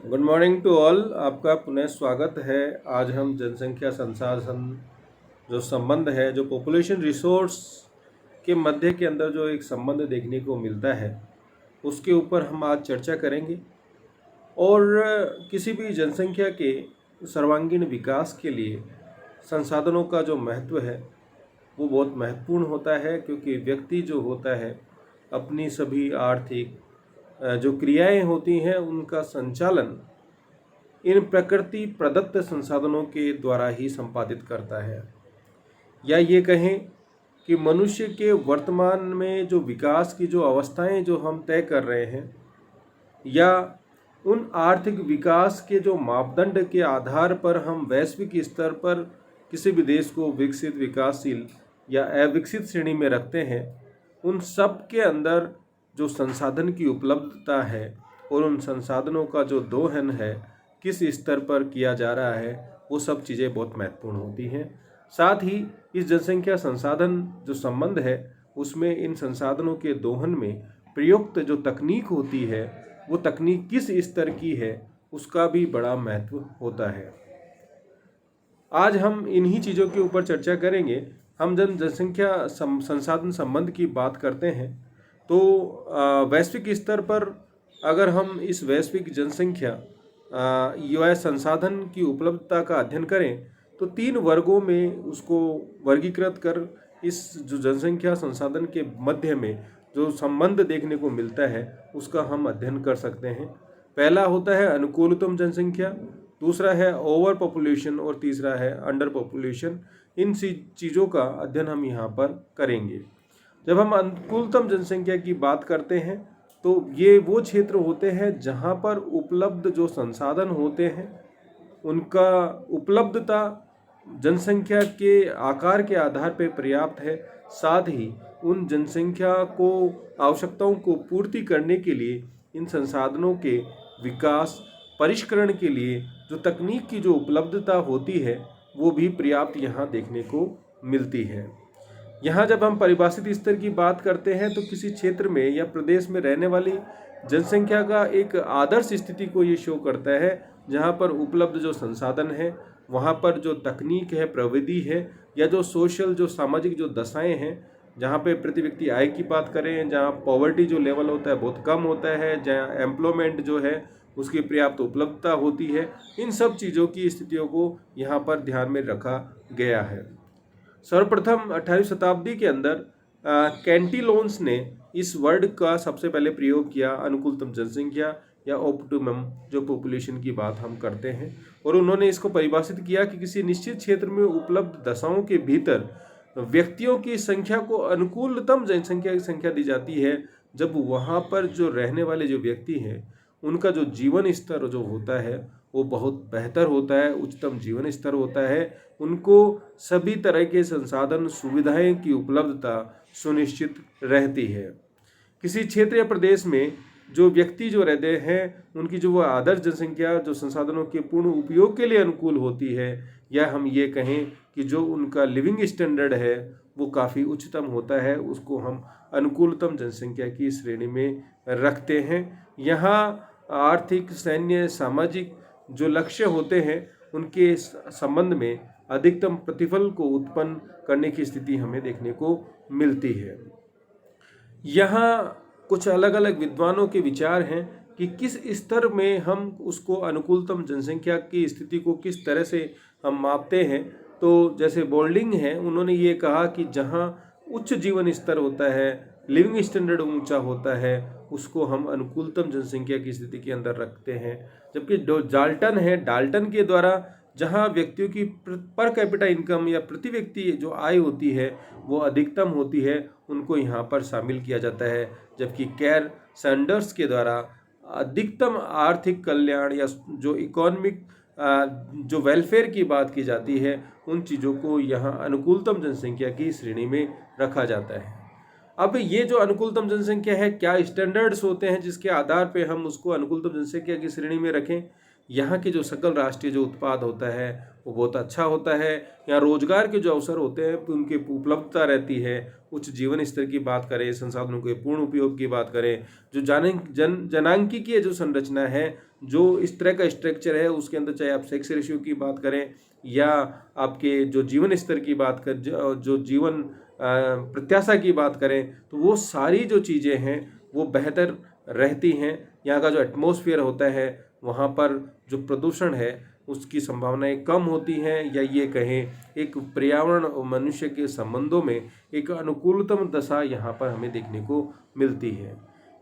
Good morning to all. आपका पुनः स्वागत है। आज हम जनसंख्या संसाधन जो संबंध है, जो पॉपुलेशन रिसोर्स के मध्य के अंदर जो एक संबंध देखने को मिलता है, उसके ऊपर हम आज चर्चा करेंगे। और किसी भी जनसंख्या के सर्वांगीण विकास के लिए संसाधनों का जो महत्व है वो बहुत महत्वपूर्ण होता है, क्योंकि व्यक्ति जो होता है अपनी सभी आर्थिक जो क्रियाएं होती हैं उनका संचालन इन प्रकृति प्रदत्त संसाधनों के द्वारा ही संपादित करता है। या ये कहें कि मनुष्य के वर्तमान में जो विकास की जो अवस्थाएं जो हम तय कर रहे हैं, या उन आर्थिक विकास के जो मापदंड के आधार पर हम वैश्विक स्तर पर किसी भी देश को विकसित, विकासशील या अविकसित श्रेणी में रखते हैं, उन सब के अंदर जो संसाधन की उपलब्धता है और उन संसाधनों का जो दोहन है किस स्तर पर किया जा रहा है, वो सब चीज़ें बहुत महत्वपूर्ण होती हैं। साथ ही इस जनसंख्या संसाधन जो संबंध है उसमें इन संसाधनों के दोहन में प्रयुक्त जो तकनीक होती है वो तकनीक किस स्तर की है उसका भी बड़ा महत्व होता है। आज हम इन्हीं चीज़ों के ऊपर चर्चा करेंगे। हम जब जनसंख्या संसाधन संबंध की बात करते हैं तो वैश्विक स्तर पर अगर हम इस वैश्विक जनसंख्या या संसाधन की उपलब्धता का अध्ययन करें तो 3 वर्गों में उसको वर्गीकृत कर इस जो जनसंख्या संसाधन के मध्य में जो संबंध देखने को मिलता है उसका हम अध्ययन कर सकते हैं। पहला होता है अनुकूलतम जनसंख्या, दूसरा है ओवर पॉपुलेशन और तीसरा है अंडर पॉपुलेशन। इन चीज़ों का अध्ययन हम यहाँ पर करेंगे। जब हम अनुकूलतम जनसंख्या की बात करते हैं तो ये वो क्षेत्र होते हैं जहाँ पर उपलब्ध जो संसाधन होते हैं उनका उपलब्धता जनसंख्या के आकार के आधार पर पर्याप्त है। साथ ही उन जनसंख्या को आवश्यकताओं को पूर्ति करने के लिए इन संसाधनों के विकास परिष्करण के लिए जो तकनीक की जो उपलब्धता होती है वो भी पर्याप्त यहाँ देखने को मिलती है। यहाँ जब हम परिभाषित स्तर की बात करते हैं तो किसी क्षेत्र में या प्रदेश में रहने वाली जनसंख्या का एक आदर्श स्थिति को ये शो करता है, जहाँ पर उपलब्ध जो संसाधन है वहाँ पर जो तकनीक है, प्रविधि है, या जो सोशल जो सामाजिक जो दशाएं हैं, जहाँ पे प्रति व्यक्ति आय की बात करें, जहाँ पॉवर्टी जो लेवल होता है बहुत कम होता है, जहाँ एम्प्लॉयमेंट जो है उसकी पर्याप्त उपलब्धता होती है, इन सब चीज़ों की स्थितियों को यहाँ पर ध्यान में रखा गया है। सर्वप्रथम 18वीं शताब्दी के अंदर कैंटिलोन्स ने इस वर्ड का सबसे पहले प्रयोग किया, अनुकूलतम जनसंख्या या ऑप्टिमम जो पॉपुलेशन की बात हम करते हैं। और उन्होंने इसको परिभाषित किया कि किसी निश्चित क्षेत्र में उपलब्ध दशाओं के भीतर व्यक्तियों की संख्या को अनुकूलतम जनसंख्या की संख्या दी जाती है, जब वहाँ पर जो रहने वाले जो व्यक्ति हैं उनका जो जीवन स्तर जो होता है वो बहुत बेहतर होता है, उच्चतम जीवन स्तर होता है, उनको सभी तरह के संसाधन सुविधाएं की उपलब्धता सुनिश्चित रहती है। किसी क्षेत्र या प्रदेश में जो व्यक्ति जो रहते हैं उनकी जो वो आदर्श जनसंख्या जो संसाधनों के पूर्ण उपयोग के लिए अनुकूल होती है, या हम ये कहें कि जो उनका लिविंग स्टैंडर्ड है वो काफ़ी उच्चतम होता है, उसको हम अनुकूलतम जनसंख्या की श्रेणी में रखते हैं। यहाँ आर्थिक, सैन्य, सामाजिक जो लक्ष्य होते हैं उनके संबंध में अधिकतम प्रतिफल को उत्पन्न करने की स्थिति हमें देखने को मिलती है। यहाँ कुछ अलग अलग विद्वानों के विचार हैं कि किस स्तर में हम उसको अनुकूलतम जनसंख्या की स्थिति को किस तरह से हम मापते हैं। तो जैसे बोल्डिंग है, उन्होंने ये कहा कि जहाँ उच्च जीवन स्तर होता है, लिविंग स्टैंडर्ड ऊंचा होता है, उसको हम अनुकूलतम जनसंख्या की स्थिति के अंदर रखते हैं। जबकि जो डाल्टन है, डाल्टन के द्वारा जहाँ व्यक्तियों की पर कैपिटा इनकम या प्रति व्यक्ति जो आय होती है वो अधिकतम होती है, उनको यहाँ पर शामिल किया जाता है। जबकि कैर सैंडर्स के द्वारा अधिकतम आर्थिक कल्याण या जो इकोनॉमिक जो वेलफेयर की बात की जाती है उन चीज़ों को यहाँ अनुकूलतम जनसंख्या की श्रेणी में रखा जाता है। अब ये जो अनुकूलतम जनसंख्या है, क्या स्टैंडर्ड्स होते हैं जिसके आधार पे हम उसको अनुकूलतम जनसंख्या की श्रेणी में रखें। यहाँ के जो सकल राष्ट्रीय जो उत्पाद होता है वो बहुत अच्छा होता है। यहाँ रोजगार के जो अवसर होते हैं उनकी उपलब्धता रहती है, उच्च जीवन स्तर की बात करें, संसाधनों के पूर्ण उपयोग की बात करें, जो जनांकीय जो संरचना है, जो इस तरह का स्ट्रक्चर है, उसके अंदर चाहे आप सेक्स रेशियो की बात करें या आपके जो जीवन स्तर की बात कर, जो जीवन प्रत्याशा की बात करें, तो वो सारी जो चीज़ें हैं वो बेहतर रहती हैं। यहाँ का जो एटमॉस्फेयर होता है, वहाँ पर जो प्रदूषण है उसकी संभावनाएं कम होती हैं, या ये कहें एक पर्यावरण और मनुष्य के संबंधों में एक अनुकूलतम दशा यहाँ पर हमें देखने को मिलती है।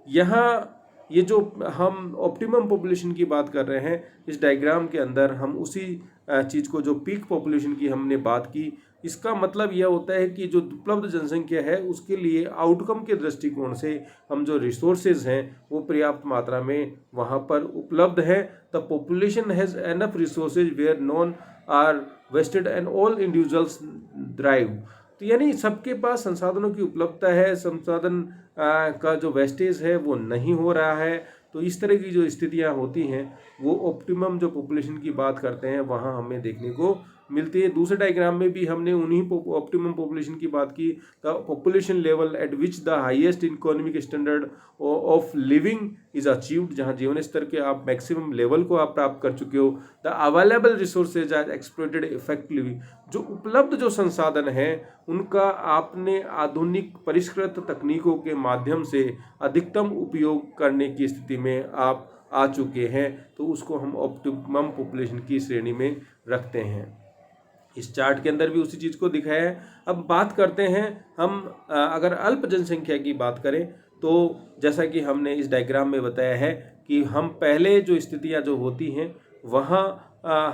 यहाँ ये जो हम ऑप्टिमम पॉपुलेशन की बात कर रहे हैं, इस डायग्राम के अंदर हम उसी चीज़ को, जो पीक पॉपुलेशन की हमने बात की, इसका मतलब यह होता है कि जो उपलब्ध जनसंख्या है उसके लिए आउटकम के दृष्टिकोण से हम जो रिसोर्सेज हैं वो पर्याप्त मात्रा में वहाँ पर उपलब्ध है। The population has enough resources where none are wasted and all individuals drive. तो यानी सबके पास संसाधनों की उपलब्धता है, संसाधन का जो वेस्टेज है वो नहीं हो रहा है। तो इस तरह की जो स्थितियां होती हैं वो ऑप्टिमम जो पॉपुलेशन की बात करते हैं वहाँ हमें देखने को मिलती है। दूसरे डायग्राम में भी हमने उन्हीं ऑप्टिमम पॉपुलेशन की बात की। The population level eight which the highest economic standard of living is achieved, जहाँ जीवन स्तर के आप मैक्सिमम लेवल को आप प्राप्त कर चुके हो। The available resources are exploited effectively, जो उपलब्ध जो संसाधन हैं उनका आपने आधुनिक परिष्कृत तकनीकों के माध्यम से अधिकतम उपयोग करने की स्थिति में आप आ चुके हैं, तो उसको हम ऑप्टिमम पॉपुलेशन की श्रेणी में रखते हैं। इस चार्ट के अंदर भी उसी चीज़ को दिखाया है। अब बात करते हैं हम अगर अल्प जनसंख्या की बात करें, तो जैसा कि हमने इस डायग्राम में बताया है कि हम पहले जो स्थितियां जो होती हैं वहाँ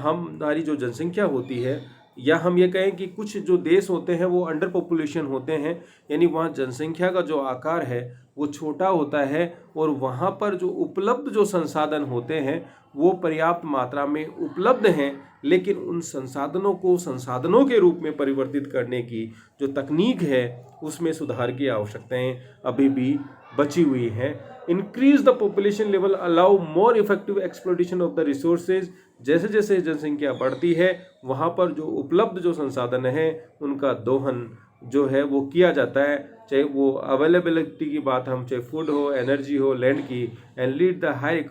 हमारी जो जनसंख्या होती है, या हम ये कहें कि कुछ जो देश होते हैं वो अंडर पॉपुलेशन होते हैं, यानी वहाँ जनसंख्या का जो आकार है वो छोटा होता है और वहाँ पर जो उपलब्ध जो संसाधन होते हैं वो पर्याप्त मात्रा में उपलब्ध हैं, लेकिन उन संसाधनों को संसाधनों के रूप में परिवर्तित करने की जो तकनीक है उसमें सुधार की आवश्यकताएं अभी भी बची हुई हैं। Increase the population level allow more effective exploitation of the resources, जैसे जैसे जनसंख्या बढ़ती है वहाँ पर जो उपलब्ध जो संसाधन हैं उनका दोहन जो है वो किया जाता है, चाहे वो अवेलेबिलिटी की बात हम, चाहे फूड हो, एनर्जी हो, लैंड की, and lead the high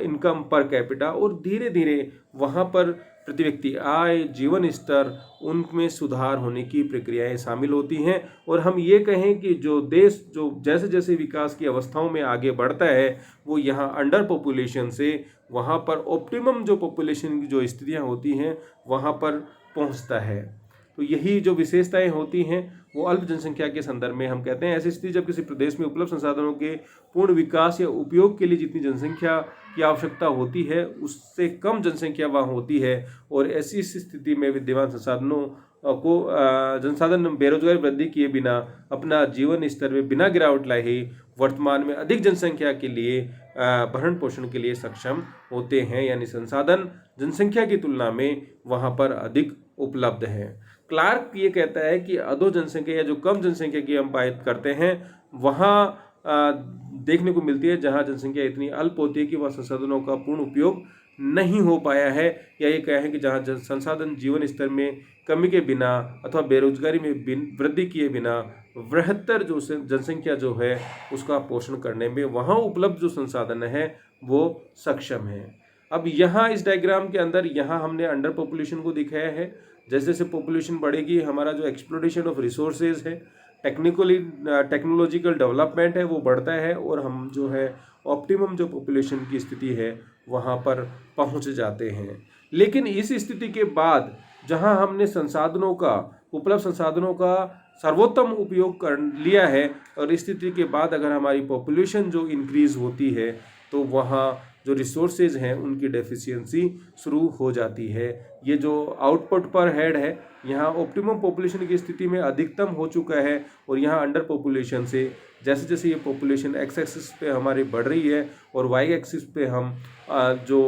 income per capita, और धीरे धीरे वहाँ पर प्रति व्यक्ति आय, जीवन स्तर, उनमें सुधार होने की प्रक्रियाएं शामिल होती हैं। और हम ये कहें कि जो देश जो जैसे जैसे विकास की अवस्थाओं में आगे बढ़ता है वो यहाँ अंडर पॉपुलेशन से वहाँ पर ऑप्टिमम जो पॉपुलेशन की जो स्थितियाँ होती हैं वहाँ पर पहुँचता है। तो यही जो विशेषताएं होती हैं वो अल्प जनसंख्या के संदर्भ में हम कहते हैं ऐसी स्थिति जब किसी प्रदेश में उपलब्ध संसाधनों के पूर्ण विकास या उपयोग के लिए जितनी जनसंख्या की आवश्यकता होती है उससे कम जनसंख्या वहाँ होती है, और ऐसी स्थिति में विद्यमान संसाधनों को जनसाधन बेरोजगारी वृद्धि किए बिना अपना जीवन स्तर में बिना गिरावट लाए ही वर्तमान में अधिक जनसंख्या के लिए भरण पोषण के लिए सक्षम होते हैं, यानी संसाधन जनसंख्या की तुलना में वहाँ पर अधिक उपलब्ध है। क्लार्क ये कहता है कि अधो जनसंख्या या जो कम जनसंख्या की हम बात करते हैं वहाँ देखने को मिलती है जहाँ जनसंख्या इतनी अल्प होती है कि वह संसाधनों का पूर्ण उपयोग नहीं हो पाया है, या ये कहें कि जहाँ संसाधन जीवन स्तर में कमी के बिना अथवा बेरोजगारी में वृद्धि किए बिना बृहत्तर जो जनसंख्या जो है उसका पोषण करने में वहाँ उपलब्ध जो संसाधन है वो सक्षम है। अब यहाँ इस डायग्राम के अंदर यहाँ हमने अंडर पॉपुलेशन को दिखाया है। जैसे जैसे पॉपुलेशन बढ़ेगी हमारा जो एक्सप्लोरेशन ऑफ रिसोर्सेज है, टेक्नोलॉजिकल डेवलपमेंट है वो बढ़ता है, और हम जो है ऑप्टिमम जो पॉपुलेशन की स्थिति है वहाँ पर पहुँच जाते हैं। लेकिन इस स्थिति के बाद जहाँ हमने संसाधनों का उपलब्ध संसाधनों का सर्वोत्तम उपयोग कर लिया है, और इस स्थिति के बाद अगर हमारी पॉपुलेशन जो इंक्रीज होती है तो वहाँ जो रिसोर्सेज हैं उनकी डेफिशिएंसी शुरू हो जाती है। ये जो आउटपुट पर हेड है यहाँ ऑप्टिमम पॉपुलेशन की स्थिति में अधिकतम हो चुका है, और यहाँ अंडर पॉपुलेशन से जैसे जैसे ये पॉपुलेशन एक्स एक्सिस पे हमारी बढ़ रही है और वाई एक्सिस पे हम जो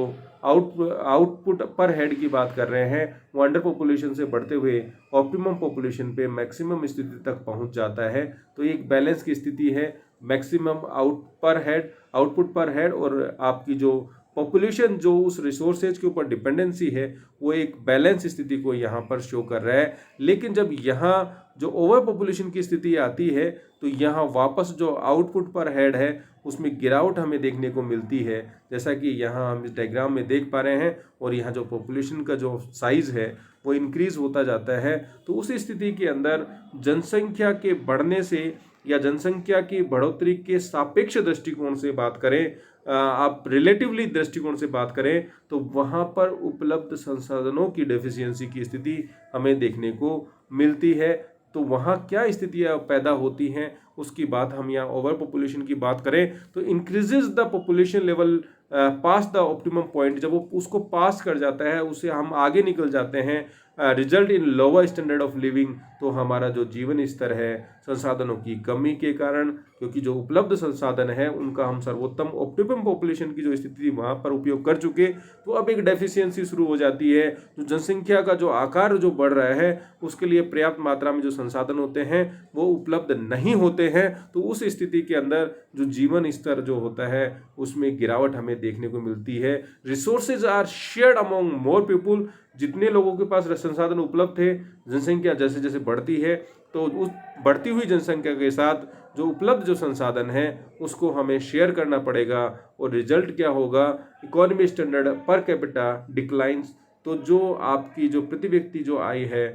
आउटपुट पर हेड की बात कर रहे हैं वो अंडर पॉपुलेशन से बढ़ते हुए ऑप्टिमम पॉपुलेशन पे मैक्सिमम स्थिति तक पहुंच जाता है। तो ये एक बैलेंस की स्थिति है, मैक्सिमम आउटपुट पर हेड और आपकी जो पॉपुलेशन जो उस रिसोर्सेज के ऊपर डिपेंडेंसी है वो एक बैलेंस स्थिति को यहाँ पर शो कर रहा है। लेकिन जब यहाँ जो ओवर पॉपुलेशन की स्थिति आती है तो यहाँ वापस जो आउटपुट पर हेड है उसमें गिरावट हमें देखने को मिलती है, जैसा कि यहाँ हम इस डायग्राम में देख पा रहे हैं। और यहाँ जो पॉपुलेशन का जो साइज है वो इंक्रीज होता जाता है। तो उस स्थिति के अंदर जनसंख्या के बढ़ने से या जनसंख्या की बढ़ोतरी के सापेक्ष दृष्टिकोण से बात करें, आप रिलेटिवली दृष्टिकोण से बात करें, तो वहाँ पर उपलब्ध संसाधनों की डेफिशिएंसी की स्थिति हमें देखने को मिलती है। तो वहाँ क्या स्थितियाँ पैदा होती हैं उसकी बात हम यहाँ ओवर पॉपुलेशन की बात करें तो increases the population level pass the optimum point, जब वो उसको पास कर जाता है, उससे हम आगे निकल जाते हैं, result in lower standard of living. तो हमारा जो जीवन स्तर है संसाधनों की कमी के कारण, क्योंकि जो उपलब्ध संसाधन है उनका हम सर्वोत्तम ऑप्टिमम पॉपुलेशन की जो स्थिति वहाँ पर उपयोग कर चुके, तो अब एक डेफिशिएंसी शुरू हो जाती है। जो जनसंख्या का जो आकार जो बढ़ रहा है उसके लिए पर्याप्त मात्रा में जो संसाधन होते हैं वो उपलब्ध नहीं होते हैं। तो उस स्थिति के अंदर जो जीवन स्तर जो होता है उसमें गिरावट हमें देखने को मिलती है। Resources are shared among more people, जितने लोगों के पास संसाधन उपलब्ध थे, जनसंख्या जैसे जैसे बढ़ती है तो उस बढ़ती हुई जनसंख्या के साथ जो उपलब्ध जो संसाधन है उसको हमें शेयर करना पड़ेगा। और रिजल्ट क्या होगा, economy standard per capita declines. तो जो आपकी जो प्रति व्यक्ति जो आय है,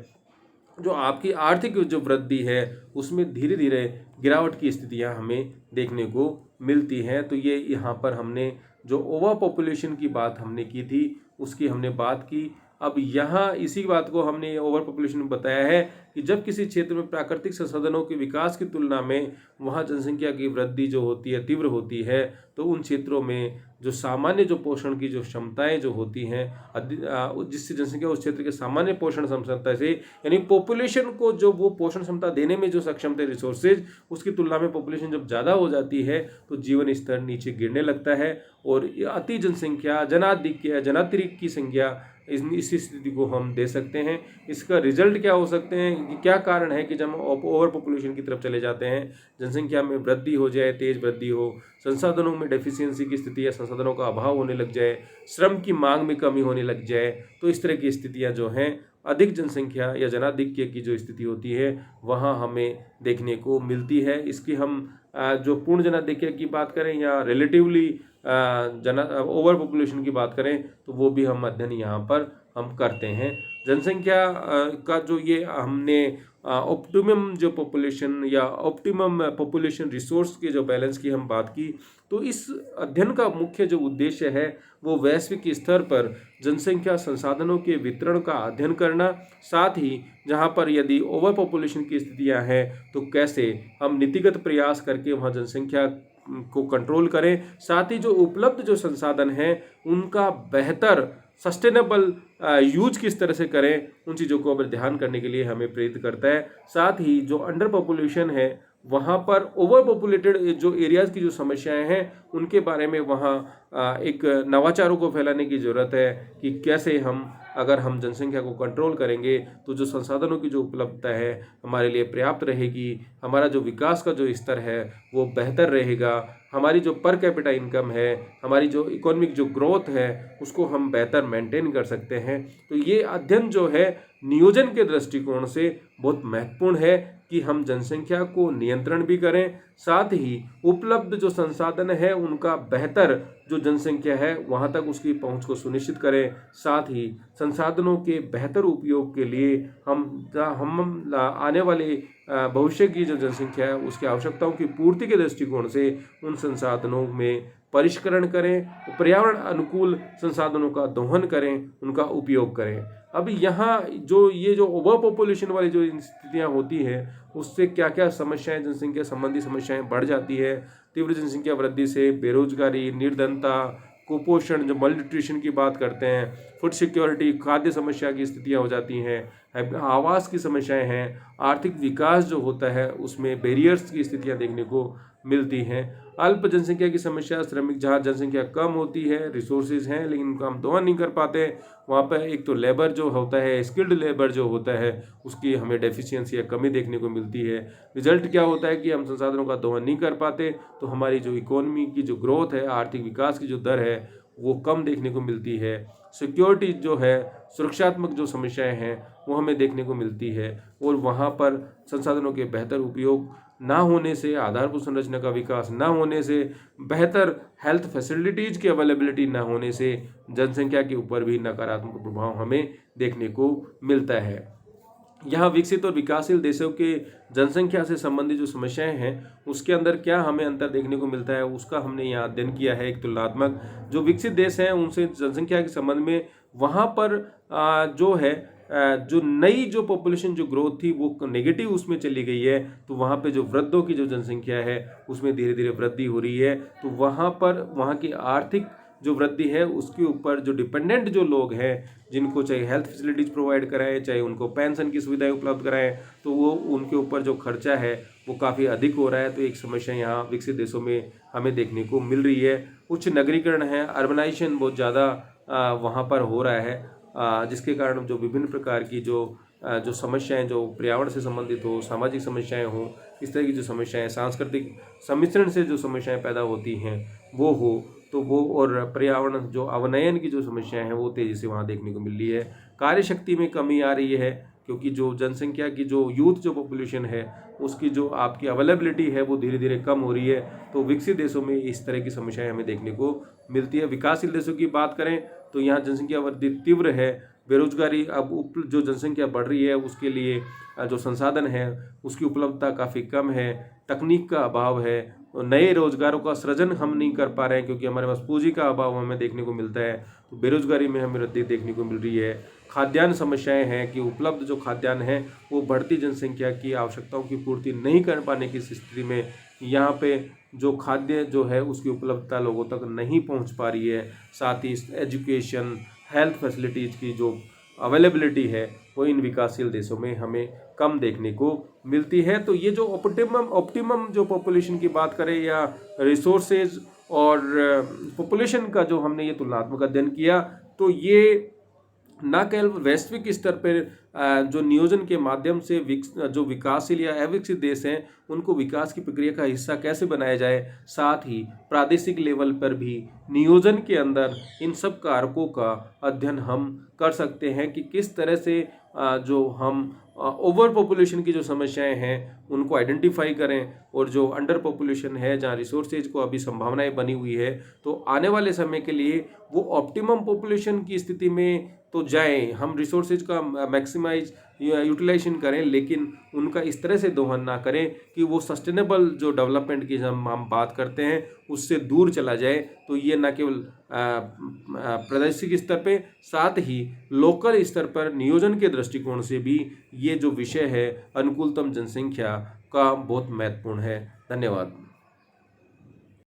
जो आपकी आर्थिक जो वृद्धि है उसमें धीरे धीरे गिरावट की स्थितियां हमें देखने को मिलती हैं। तो ये यहाँ पर हमने जो ओवर पॉपुलेशन की बात हमने की थी उसकी हमने बात की। अब यहाँ इसी बात को हमने ओवर पॉपुलेशन में बताया है कि जब किसी क्षेत्र में प्राकृतिक संसाधनों के विकास की तुलना में वहाँ जनसंख्या की वृद्धि जो होती है तीव्र होती है, तो उन क्षेत्रों में जो सामान्य जो पोषण की जो क्षमताएं जो होती हैं, जिससे जनसंख्या उस क्षेत्र के सामान्य पोषण क्षमता से, यानी पॉपुलेशन को जो वो पोषण क्षमता देने में जो सक्षम थे रिसोर्सेज, उसकी तुलना में पॉपुलेशन जब ज़्यादा हो जाती है तो जीवन स्तर नीचे गिरने लगता है। और अति जनसंख्या, जनाधिक्य, जनातिरिक्त की संख्या, इस स्थिति को हम दे सकते हैं। इसका रिजल्ट क्या हो सकते हैं कि क्या कारण है कि जब हम ओवर पॉपुलेशन की तरफ चले जाते हैं, जनसंख्या में वृद्धि हो जाए, तेज वृद्धि हो, संसाधनों में डेफिशिएंसी की स्थिति या संसाधनों का अभाव होने लग जाए, श्रम की मांग में कमी होने लग जाए, तो इस तरह की स्थितियां जो हैं अधिक जनसंख्या या जनाधिक्य की जो स्थिति होती है वहाँ हमें देखने को मिलती है। इसकी हम जो पूर्ण जनाधिक्य की बात करें या रिलेटिवली ओवर पॉपुलेशन की बात करें तो वो भी हम अध्ययन यहाँ पर हम करते हैं। जनसंख्या का जो ये हमने ऑप्टिमम जो पॉपुलेशन या ऑप्टिमम पॉपुलेशन रिसोर्स के जो बैलेंस की हम बात की, तो इस अध्ययन का मुख्य जो उद्देश्य है वो वैश्विक स्तर पर जनसंख्या संसाधनों के वितरण का अध्ययन करना, साथ ही जहाँ पर यदि ओवर पॉपुलेशन की स्थितियाँ हैं तो कैसे हम नीतिगत प्रयास करके वहाँ जनसंख्या को कंट्रोल करें, साथ ही जो उपलब्ध जो संसाधन हैं उनका बेहतर सस्टेनेबल यूज किस तरह से करें, उन चीज़ों को अब ध्यान करने के लिए हमें प्रेरित करता है। साथ ही जो अंडर पॉपुलेशन है वहाँ पर ओवर पॉपुलेटेड जो एरियाज़ की जो समस्याएं हैं उनके बारे में वहाँ एक नवाचारों को फैलाने की ज़रूरत है कि कैसे अगर हम जनसंख्या को कंट्रोल करेंगे तो जो संसाधनों की जो उपलब्धता है हमारे लिए पर्याप्त रहेगी, हमारा जो विकास का जो स्तर है वो बेहतर रहेगा, हमारी जो पर कैपिटा इनकम है, हमारी जो इकोनॉमिक जो ग्रोथ है उसको हम बेहतर मेंटेन कर सकते हैं। तो ये अध्ययन जो है नियोजन के दृष्टिकोण से बहुत महत्वपूर्ण है कि हम जनसंख्या को नियंत्रण भी करें, साथ ही उपलब्ध जो संसाधन है उनका बेहतर जो जनसंख्या है वहाँ तक उसकी पहुँच को सुनिश्चित करें, साथ ही संसाधनों के बेहतर उपयोग के लिए हम आने वाले भविष्य की जो जनसंख्या है उसकी आवश्यकताओं की पूर्ति के दृष्टिकोण से उन संसाधनों में परिष्करण करें, पर्यावरण अनुकूल संसाधनों का दोहन करें, उनका उपयोग करें। अब यहाँ ये जो ओवर पॉपुलेशन वाली जो स्थितियाँ होती हैं उससे क्या क्या समस्याएं, जनसंख्या संबंधी समस्याएं बढ़ जाती है। तीव्र जनसंख्या वृद्धि से बेरोजगारी, निर्धनता, कुपोषण, जो मलन्यूट्रिशन की बात करते हैं, फूड सिक्योरिटी, खाद्य समस्या की स्थितियां हो जाती हैं, आवास की समस्याएं हैं, आर्थिक विकास जो होता है उसमें बैरियर्स की स्थितियां देखने को मिलती हैं। अल्प जनसंख्या की समस्या, श्रमिक, जहाँ जनसंख्या कम होती है, रिसोर्सेज हैं लेकिन उनका हम दोहन नहीं कर पाते, वहाँ पर एक तो लेबर जो होता है, स्किल्ड लेबर जो होता है उसकी हमें डेफिशिएंसी या कमी देखने को मिलती है। रिजल्ट क्या होता है कि हम संसाधनों का दोहन नहीं कर पाते तो हमारी जो इकोनॉमी की जो ग्रोथ है, आर्थिक विकास की जो दर है वो कम देखने को मिलती है। सिक्योरिटी जो है, सुरक्षात्मक जो समस्याएं हैं वो हमें देखने को मिलती है, और वहाँ पर संसाधनों के बेहतर उपयोग ना होने से, आधारभूत संरचना का विकास ना होने से, बेहतर हेल्थ फैसिलिटीज़ की अवेलेबिलिटी ना होने से जनसंख्या के ऊपर भी नकारात्मक प्रभाव हमें देखने को मिलता है। यहाँ विकसित और विकासशील देशों के जनसंख्या से संबंधित जो समस्याएं हैं उसके अंदर क्या हमें अंतर देखने को मिलता है, उसका हमने यहाँ अध्ययन किया है। एक तुलनात्मक, जो विकसित देश हैं उनसे जनसंख्या के संबंध में वहाँ पर जो है जो नई जो पॉपुलेशन जो ग्रोथ थी वो नेगेटिव उसमें चली गई है, तो वहाँ पे जो वृद्धों की जो जनसंख्या है उसमें धीरे धीरे वृद्धि हो रही है। तो वहाँ पर वहाँ की आर्थिक जो वृद्धि है उसके ऊपर जो डिपेंडेंट जो लोग हैं, जिनको चाहे हेल्थ फैसिलिटीज़ प्रोवाइड कराएं, चाहे उनको पेंशन की सुविधाएं उपलब्ध कराएं, तो वो उनके ऊपर जो खर्चा है वो काफ़ी अधिक हो रहा है। तो एक समस्या यहाँ विकसित देशों में हमें देखने को मिल रही है। उच्च नगरीकरण है, अर्बनाइजेशन बहुत ज़्यादा वहाँ पर हो रहा है, जिसके कारण जो विभिन्न प्रकार की जो समस्याएं जो पर्यावरण से संबंधित हो, सामाजिक समस्याएं हो, इस तरह की जो समस्याएं, सांस्कृतिक सम्मिश्रण से जो समस्याएं पैदा होती हैं वो हो, तो वो और पर्यावरण जो अवनयन की जो समस्याएं हैं वो तेज़ी से वहाँ देखने को मिल रही है। कार्य शक्ति में कमी आ रही है, क्योंकि जो जनसंख्या की जो यूथ जो पॉपुलेशन है उसकी जो आपकी अवेलेबिलिटी है वो धीरे धीरे कम हो रही है। तो विकसित देशों में इस तरह की समस्याएं हमें देखने को मिलती है। विकासशील देशों की बात करें तो यहाँ जनसंख्या वृद्धि तीव्र है, बेरोजगारी, अब जो जनसंख्या बढ़ रही है उसके लिए जो संसाधन है उसकी उपलब्धता काफ़ी कम है, तकनीक का अभाव है, नए रोजगारों का सृजन हम नहीं कर पा रहे हैं क्योंकि हमारे पास पूंजी का अभाव हमें देखने को मिलता है। तो बेरोजगारी में हमें वृद्धि देखने को मिल रही है। खाद्यान्न समस्याएं हैं कि उपलब्ध जो खाद्यान्न है वो बढ़ती जनसंख्या की आवश्यकताओं की पूर्ति नहीं कर पाने की स्थिति में यहाँ पे जो खाद्य जो है उसकी उपलब्धता लोगों तक नहीं पहुँच पा रही है। साथ ही एजुकेशन, हेल्थ फैसिलिटीज़ की जो अवेलेबिलिटी है वो इन विकासशील देशों में हमें कम देखने को मिलती है। तो ये जो ऑप्टिमम जो पॉपुलेशन की बात करें या रिसोर्सेज और पॉपुलेशन का जो हमने ये तुलनात्मक अध्ययन किया, तो ये न केवल वैश्विक स्तर पर जो नियोजन के माध्यम से जो विकासशील या अविकसित देश हैं उनको विकास की प्रक्रिया का हिस्सा कैसे बनाया जाए, साथ ही प्रादेशिक लेवल पर भी नियोजन के अंदर इन सब कारकों का अध्ययन हम कर सकते हैं कि किस तरह से जो हम ओवर पॉपुलेशन की जो समस्याएं हैं उनको आइडेंटिफाई करें, और जो अंडर पॉपुलेशन है जहाँ रिसोर्सेज को अभी संभावनाएं बनी हुई है, तो आने वाले समय के लिए वो ऑप्टिमम पॉपुलेशन की स्थिति में तो जाएं, हम रिसोर्सेज का मैक्सिमाइज यूटिलाइजेशन करें, लेकिन उनका इस तरह से दोहन ना करें कि वो सस्टेनेबल जो डेवलपमेंट की जब हम बात करते हैं उससे दूर चला जाए। तो ये न केवल प्रादेशिक स्तर पे, साथ ही लोकल स्तर पर नियोजन के दृष्टिकोण से भी ये जो विषय है अनुकूलतम जनसंख्या का बहुत महत्वपूर्ण है। धन्यवाद।